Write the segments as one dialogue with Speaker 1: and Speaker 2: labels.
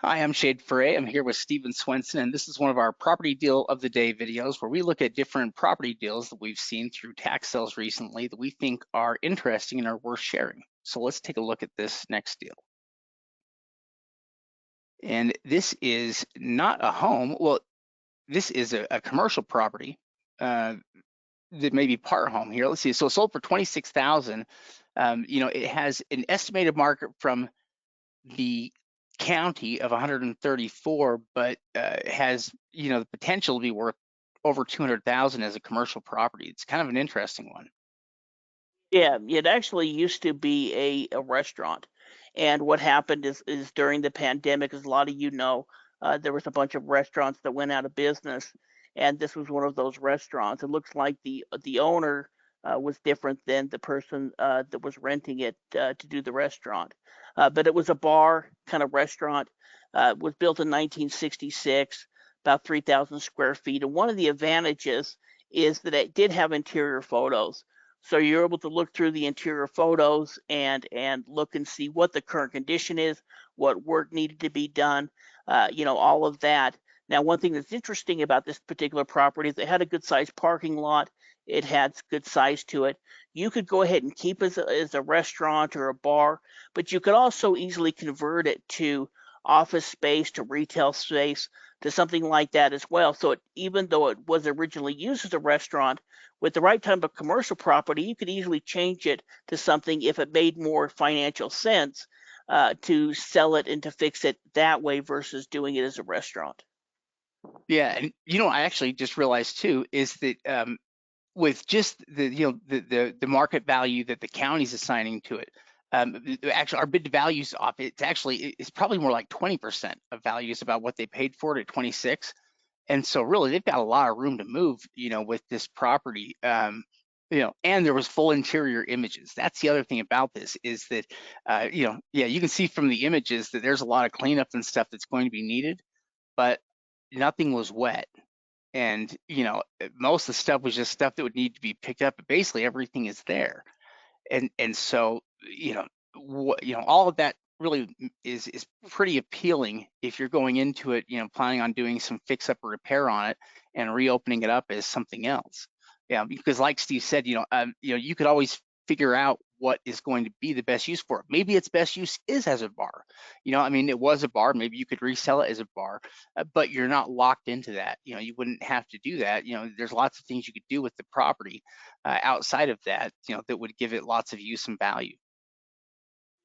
Speaker 1: Hi, I'm Ferre. I'm here with Stephen Swenson, and this is one of our property deal of the day videos where we look at different property deals that we've seen through tax sales recently that we think are interesting and are worth sharing. So let's take a look at this next deal. And this is not a home. Well, this is a commercial property uh, that may be part home here. Let's see. So it sold for 26,000. It has an estimated market from the county of 134, but has the potential to be worth over 200,000 as a commercial property. It's kind of an interesting one.
Speaker 2: Yeah, it actually used to be a restaurant. And what happened is during the pandemic, as a lot of there was a bunch of restaurants that went out of business, and this was one of those restaurants. It looks like the owner was different than the person that was renting it to do the restaurant. But it was a bar kind of restaurant. Was built in 1966, about 3,000 square feet. And one of the advantages is that it did have interior photos. So you're able to look through the interior photos and look and see what the current condition is, what work needed to be done, all of that. Now, one thing that's interesting about this particular property is it had a good sized parking lot. It had good size to it. You could go ahead and keep it as a restaurant or a bar, but you could also easily convert it to office space, to retail space, to something like that as well. So even though it was originally used as a restaurant, with the right type of commercial property, you could easily change it to something if it made more financial sense to sell it and to fix it that way versus doing it as a restaurant.
Speaker 1: Yeah, and I actually just realized too is that with just the market value that the county's assigning to it, actually our bid to value's off. It's probably more like 20% of value is about what they paid for it at 26. And so really they've got a lot of room to move, with this property. And there was full interior images. That's the other thing about this is that, yeah, you can see from the images that there's a lot of cleanup and stuff that's going to be needed, but nothing was wet. And, most of the stuff was just stuff that would need to be picked up, but basically everything is there. And so, all of that really is pretty appealing if you're going into it, planning on doing some fix up or repair on it and reopening it up as something else. Yeah, because like Steve said, you could always figure out what is going to be the best use for it. Maybe its best use is as a bar. I mean, it was a bar. Maybe you could resell it as a bar, but you're not locked into that. You wouldn't have to do that. There's lots of things you could do with the property outside of that, that would give it lots of use and value.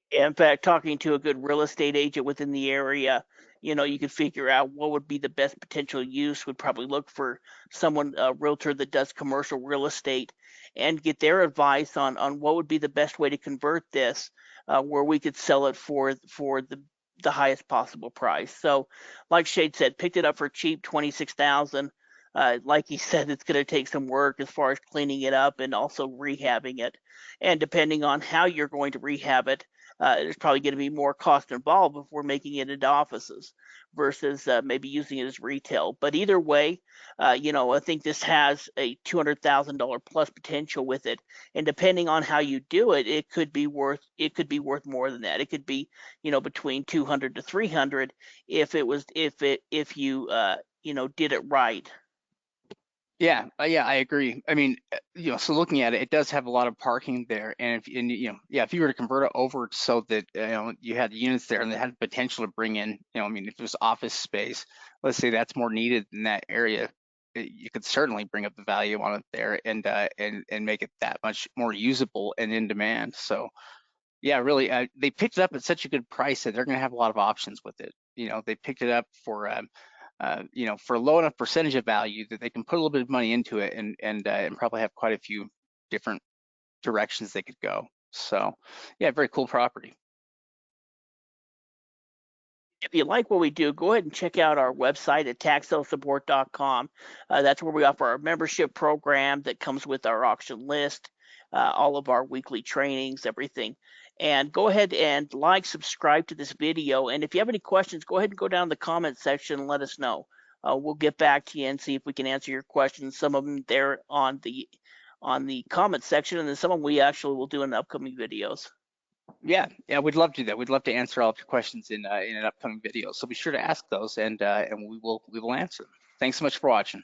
Speaker 2: In fact, talking to a good real estate agent within the area, you could figure out what would be the best potential use. Would probably look for someone, a realtor that does commercial real estate, and get their advice on what would be the best way to convert this, where we could sell it for the highest possible price. So, like Shade said, picked it up for cheap, 26,000. Like he said, it's going to take some work as far as cleaning it up and also rehabbing it. And depending on how you're going to rehab it, there's probably going to be more cost involved if we're making it into offices versus maybe using it as retail. But either way, I think this has a $200,000 plus potential with it, and depending on how you do it, it could be worth more than that. It could be between 200 to 300 if you did it right.
Speaker 1: Yeah, I agree. I mean, so looking at it, it does have a lot of parking there, and yeah, if you were to convert it over so that you had units there and they had potential to bring in, I mean, if it was office space, let's say that's more needed in that area, you could certainly bring up the value on it there and make it that much more usable and in demand. So yeah, really, they picked it up at such a good price that they're going to have a lot of options with it. They picked it up for a low enough percentage of value that they can put a little bit of money into it and probably have quite a few different directions they could go. So, yeah, very cool property.
Speaker 2: If you like what we do, go ahead and check out our website at taxsalesupport.com. That's where we offer our membership program that comes with our auction list, all of our weekly trainings, everything. And go ahead and like, subscribe to this video. And if you have any questions, go ahead and go down the comment section and let us know. We'll get back to you and see if we can answer your questions. Some of them there on the comment section, and then some of them we actually will do in the upcoming videos.
Speaker 1: Yeah, we'd love to do that. We'd love to answer all of your questions in an upcoming video. So be sure to ask those, and we will answer them. Thanks so much for watching.